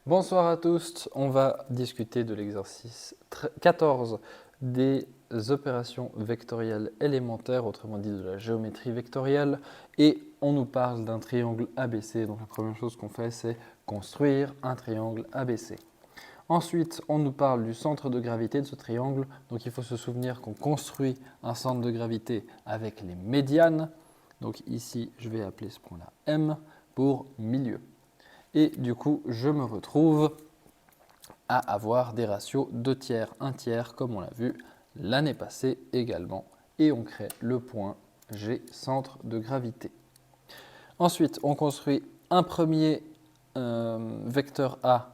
Bonsoir à tous, on va discuter de l'exercice 14 des opérations vectorielles élémentaires, autrement dit de la géométrie vectorielle, et on nous parle d'un triangle ABC. Donc la première chose qu'on fait, c'est construire un triangle ABC. Ensuite, on nous parle du centre de gravité de ce triangle. Donc il faut se souvenir qu'on construit un centre de gravité avec les médianes. Donc ici, je vais appeler ce point-là M pour milieu. Et du coup, je me retrouve à avoir des ratios 2 tiers, 1 tiers, comme on l'a vu l'année passée également. Et on crée le point G, centre de gravité. Ensuite, on construit un premier vecteur A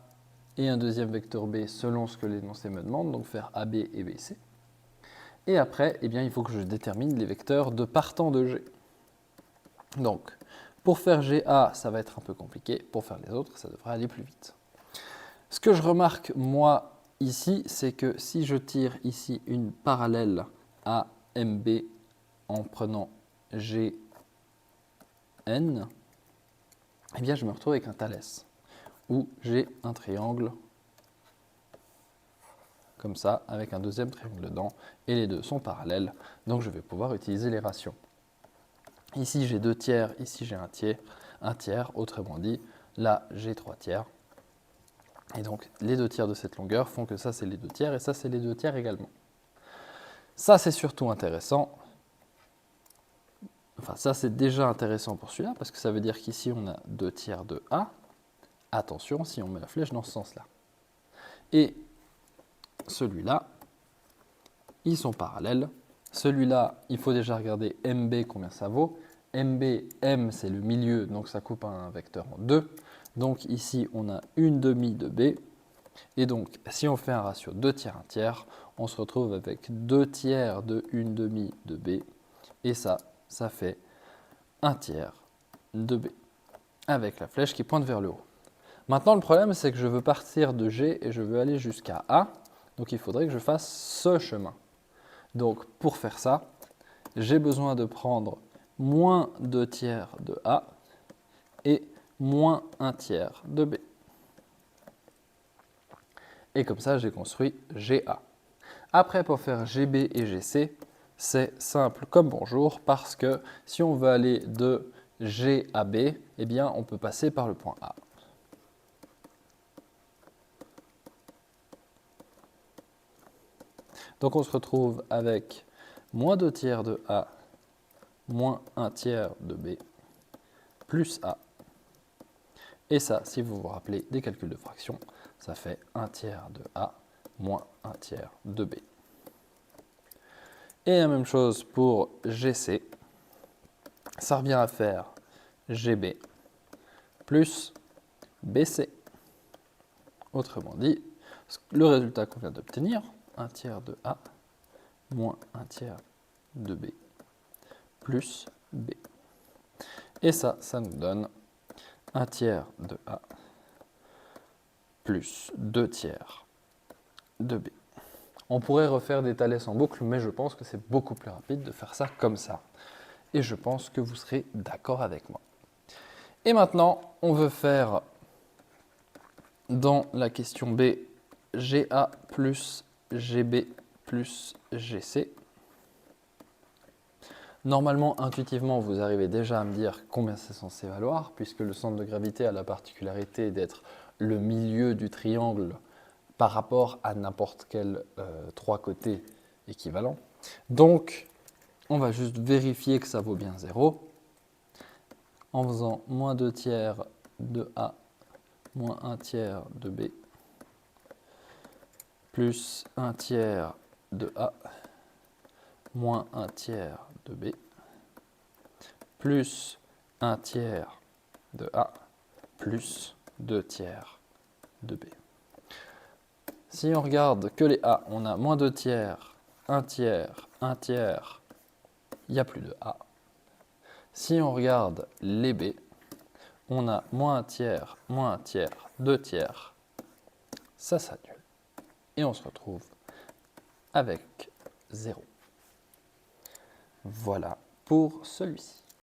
et un deuxième vecteur B selon ce que l'énoncé me demande, donc faire AB et BC. Et après, eh bien, il faut que je détermine les vecteurs de partant de G. Donc, pour faire GA, ça va être un peu compliqué. Pour faire les autres, ça devrait aller plus vite. Ce que je remarque, moi, ici, c'est que si je tire ici une parallèle à MB en prenant GN, eh bien, je me retrouve avec un Thalès, où j'ai un triangle comme ça, avec un deuxième triangle dedans, et les deux sont parallèles, donc je vais pouvoir utiliser les ratios. Ici, j'ai 2 tiers, ici, j'ai 1 tiers, autrement dit, là, j'ai 3 tiers. Et donc, les 2 tiers de cette longueur font que ça, c'est les 2 tiers, et ça, c'est les 2 tiers également. Ça, c'est surtout intéressant. Enfin, ça, c'est déjà intéressant pour celui-là, parce que ça veut dire qu'ici, on a 2 tiers de A. Attention, si on met la flèche dans ce sens-là. Et celui-là, ils sont parallèles. Celui-là, il faut déjà regarder MB, combien ça vaut. MB, M, c'est le milieu, donc ça coupe un vecteur en 2. Donc ici, on a 1/2 de B. Et donc, si on fait un ratio 2 tiers, 1 tiers, on se retrouve avec 2 tiers de 1/2 de B. Et ça fait 1 tiers de B, avec la flèche qui pointe vers le haut. Maintenant, le problème, c'est que je veux partir de G et je veux aller jusqu'à A. Donc, il faudrait que je fasse ce chemin. Donc, pour faire ça, j'ai besoin de prendre moins 2 tiers de A et moins 1 tiers de B. Et comme ça, j'ai construit GA. Après, pour faire GB et GC, c'est simple comme bonjour, parce que si on veut aller de G à B, eh bien, on peut passer par le point A. Donc, on se retrouve avec moins 2 tiers de A, moins 1 tiers de B, plus A. Et ça, si vous vous rappelez des calculs de fraction, ça fait 1 tiers de A, moins 1 tiers de B. Et la même chose pour GC. Ça revient à faire GB plus BC. Autrement dit, le résultat qu'on vient d'obtenir, 1 tiers de A moins 1 tiers de B plus B. Et ça nous donne 1 tiers de A plus 2 tiers de B. On pourrait refaire des Thalès en boucle, mais je pense que c'est beaucoup plus rapide de faire ça comme ça. Et je pense que vous serez d'accord avec moi. Et maintenant, on veut faire dans la question B, GA plus GB plus GC. Normalement, intuitivement, vous arrivez déjà à me dire combien c'est censé valoir, puisque le centre de gravité a la particularité d'être le milieu du triangle par rapport à n'importe quel 3 côtés équivalents. Donc, on va juste vérifier que ça vaut bien 0 en faisant moins 2 tiers de A moins 1 tiers de B plus 1 tiers de A moins 1 tiers de B plus 1 tiers de A plus 2 tiers de B. Si on regarde que les A, on a moins 2 tiers, 1 tiers, 1 tiers, il n'y a plus de A. Si on regarde les B, on a moins 1 tiers, 2 tiers, ça s'annule. Et on se retrouve avec 0. Voilà pour celui-ci.